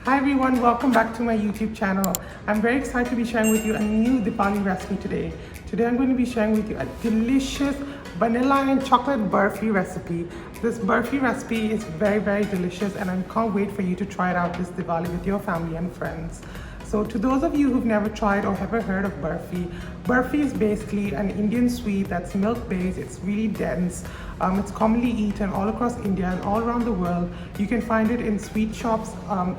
Hi everyone, welcome back to my YouTube channel. I'm very excited to be sharing with you a new Diwali recipe today. Today I'm going to be sharing with you a delicious vanilla and chocolate Barfi recipe. This Barfi recipe is very delicious and I can't wait for you to try it out this Diwali with your family and friends. So to those of you who've never tried or ever heard of Barfi, Barfi is basically an Indian sweet that's milk-based. It's really dense. It's commonly eaten all across India and all around the world. You can find it in sweet shops,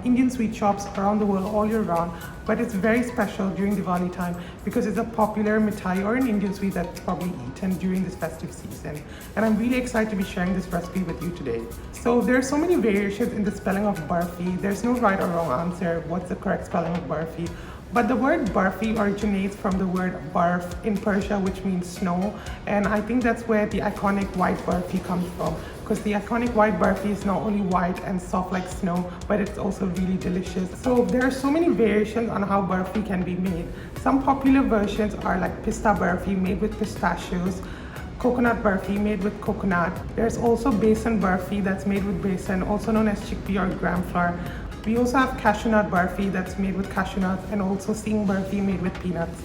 Indian sweet shops around the world all year round. But it's very special during Diwali time because it's a popular mithai or an Indian sweet that's probably eaten during this festive season. And I'm really excited to be sharing this recipe with you today. So there are so many variations in the spelling of Barfi. There's no right or wrong answer. What's the correct spelling of Barfi? But the word Barfi originates from the word barf in Persia, which means snow. And I think that's where the iconic white Barfi comes from. Because the iconic white Barfi is not only white and soft like snow, but it's also really delicious. So there are so many variations on how Barfi can be made. Some popular versions are like pista Barfi made with pistachios, coconut Barfi made with coconut. There's also besan Barfi that's made with besan, also known as chickpea or gram flour. We also have cashew nut Barfi that's made with cashew nuts and also sing Barfi made with peanuts.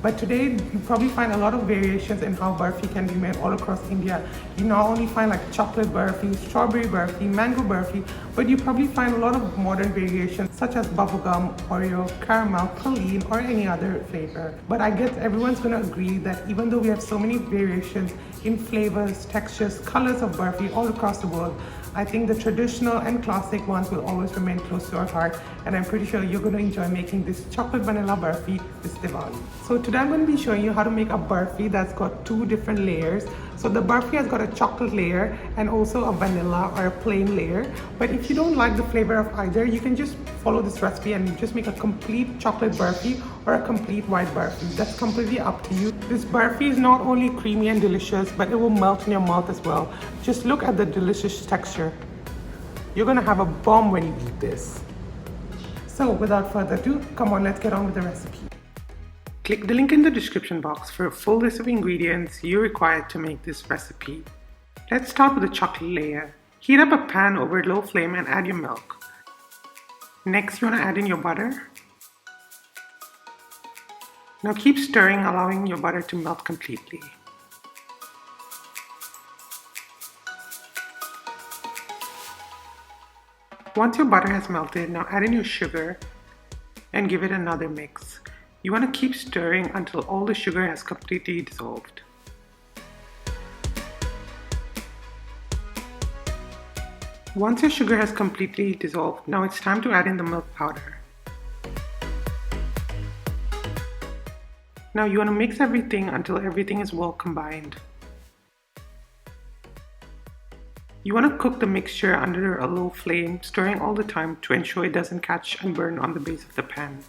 But today you probably find a lot of variations in how Barfi can be made all across India. You not only find like chocolate Barfi, strawberry Barfi, mango Barfi, but you probably find a lot of modern variations such as bubblegum, Oreo, caramel, praline, or any other flavor. But I guess everyone's gonna agree that even though we have so many variations in flavors, textures, colors of Barfi all across the world, I think the traditional and classic ones will always remain close to our heart, and I'm pretty sure you're going to enjoy making this chocolate vanilla Barfi this Diwali. So today I'm going to be showing you how to make a Barfi that's got two different layers. So the Barfi has got a chocolate layer and also a vanilla or a plain layer. But if you don't like the flavor of either, you can just follow this recipe and just make a complete chocolate Barfi or a complete white Barfi. That's completely up to you. This Barfi is not only creamy and delicious, but it will melt in your mouth as well. Just look at the delicious texture. You're gonna have a bomb when you eat this. So without further ado, come on, let's get on with the recipe. Click the link in the description box for a full list of ingredients you require to make this recipe. Let's start with the chocolate layer. Heat up a pan over low flame and add your milk. Next, you want to add in your butter. Now keep stirring, allowing your butter to melt completely. Once your butter has melted, now add in your sugar and give it another mix. You want to keep stirring until all the sugar has completely dissolved. Once your sugar has completely dissolved, now it's time to add in the milk powder. Now you want to mix everything until everything is well combined. You want to cook the mixture under a low flame, stirring all the time to ensure it doesn't catch and burn on the base of the pan.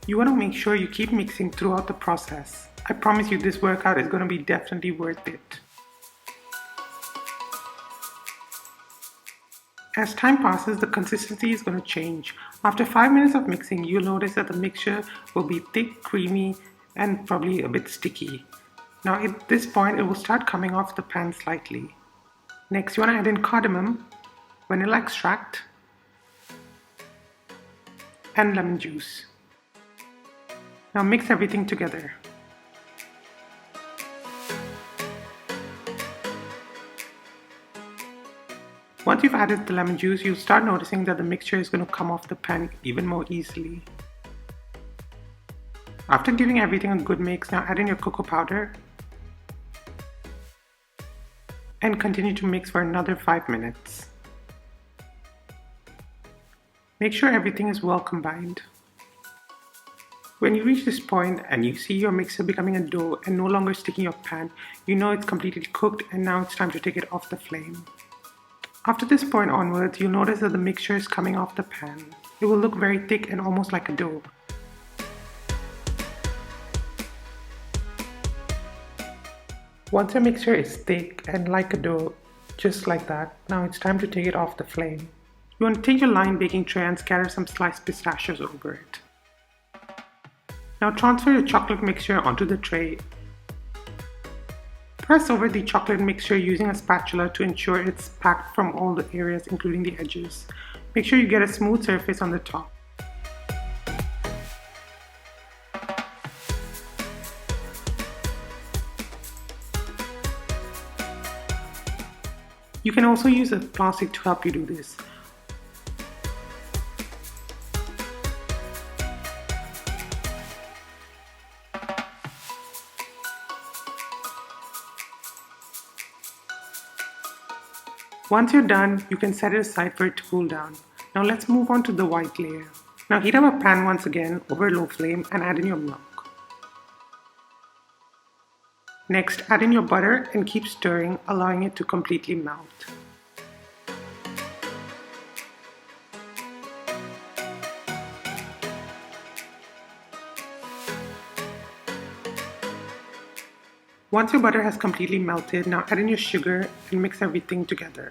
You want to make sure you keep mixing throughout the process. I promise you this workout is going to be definitely worth it. As time passes, the consistency is going to change. After 5 minutes of mixing, you'll notice that the mixture will be thick, creamy, and probably a bit sticky. Now at this point, it will start coming off the pan slightly. Next, you want to add in cardamom, vanilla extract, and lemon juice. Now mix everything together. Once you've added the lemon juice, you'll start noticing that the mixture is going to come off the pan even more easily. After giving everything a good mix, now add in your cocoa powder and continue to mix for another 5 minutes. Make sure everything is well combined. When you reach this point and you see your mixture becoming a dough and no longer sticking your pan, you know it's completely cooked and now it's time to take it off the flame. After this point onwards, you'll notice that the mixture is coming off the pan. It will look very thick and almost like a dough. Once your mixture is thick and like a dough, just like that, now it's time to take it off the flame. You want to take your lined baking tray and scatter some sliced pistachios over it. Now transfer your chocolate mixture onto the tray Press over the chocolate mixture using a spatula to ensure it's packed from all the areas, including the edges. Make sure you get a smooth surface on the top. You can also use a plastic to help you do this. Once you're done, you can set it aside for it to cool down. Now let's move on to the white layer. Now heat up a pan once again over low flame and add in your milk. Next, add in your butter and keep stirring, allowing it to completely melt. Once your butter has completely melted, now add in your sugar and mix everything together.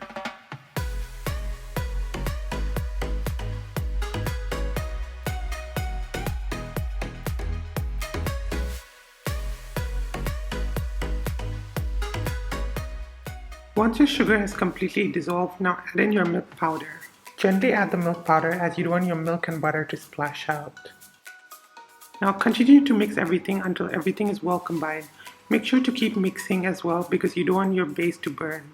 Once your sugar has completely dissolved, now add in your milk powder. Gently add the milk powder as you don't want your milk and butter to splash out. Now continue to mix everything until everything is well combined. Make sure to keep mixing as well because you don't want your base to burn.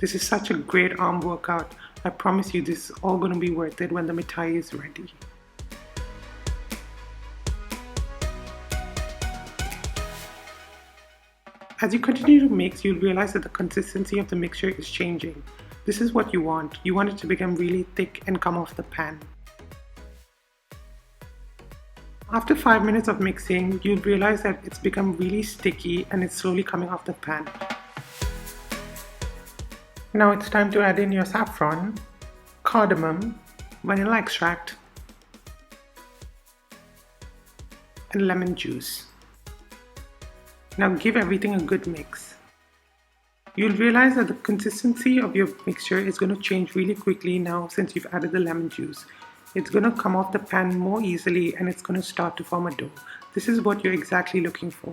This is such a great arm workout. I promise you this is all going to be worth it when the mithai is ready. As you continue to mix, you'll realize that the consistency of the mixture is changing. This is what you want. You want it to become really thick and come off the pan. After 5 minutes of mixing, you'll realize that it's become really sticky and it's slowly coming off the pan. Now it's time to add in your saffron, cardamom, vanilla extract, and lemon juice. Now give everything a good mix. You'll realize that the consistency of your mixture is going to change really quickly now since you've added the lemon juice. It's going to come off the pan more easily and it's going to start to form a dough. This is what you're exactly looking for.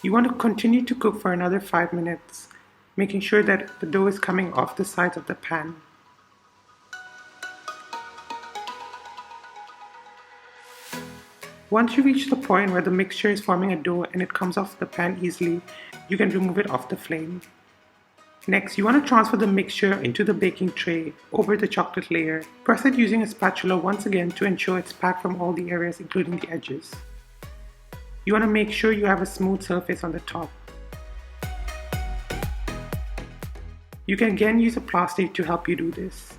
You want to continue to cook for another 5 minutes, making sure that the dough is coming off the sides of the pan. Once you reach the point where the mixture is forming a dough and it comes off the pan easily, you can remove it off the flame. Next, you want to transfer the mixture into the baking tray over the chocolate layer. Press it using a spatula once again to ensure it's packed from all the areas, including the edges. You want to make sure you have a smooth surface on the top. You can again use a plastic to help you do this.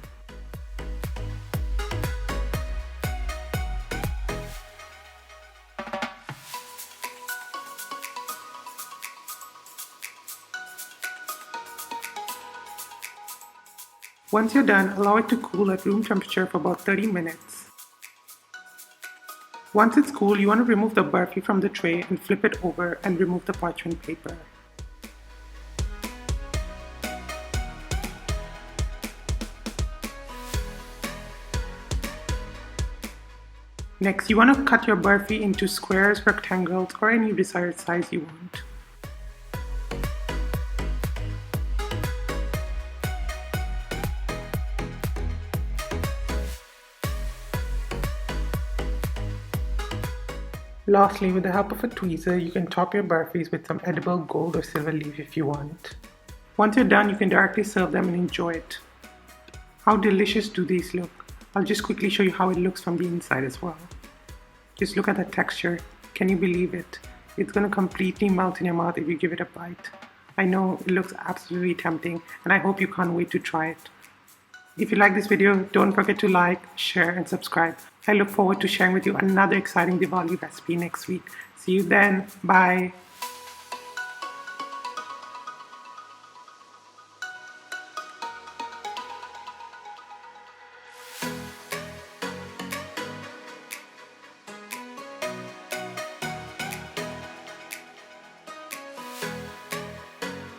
Once you're done, allow it to cool at room temperature for about 30 minutes. Once it's cool, you want to remove the barfi from the tray and flip it over and remove the parchment paper. Next, you want to cut your barfi into squares, rectangles, or any desired size you want. Lastly, with the help of a tweezer, you can top your barfis with some edible gold or silver leaf if you want. Once you're done, you can directly serve them and enjoy it. How delicious do these look? I'll just quickly show you how it looks from the inside as well. Just look at the texture. Can you believe it? It's going to completely melt in your mouth if you give it a bite. I know it looks absolutely tempting and I hope you can't wait to try it. If you like this video, don't forget to like, share and subscribe. I look forward to sharing with you another exciting Diwali recipe next week. See you then. Bye.